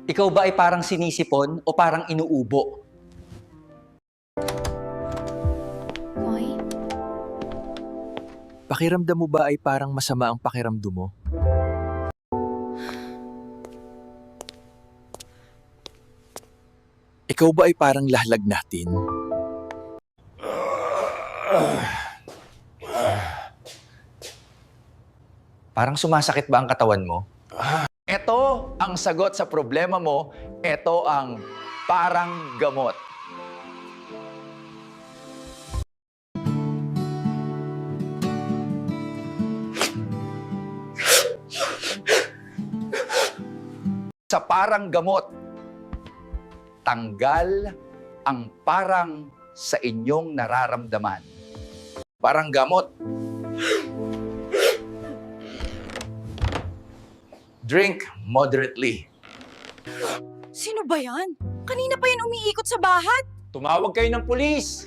Ikaw ba ay parang sinisipon o parang inuubo? Koy? Pakiramdam mo ba ay parang masama ang pakiramdam mo? Ikaw ba ay parang lahlag natin? Parang sumasakit ba ang katawan mo? Ito ang sagot sa problema mo. Ito ang parang gamot. Sa parang gamot, tanggal ang parang sa inyong nararamdaman. Parang gamot. Drink moderately. Sino ba yan? Kanina pa yan umiikot sa bahat. Tumawag kayo ng pulis.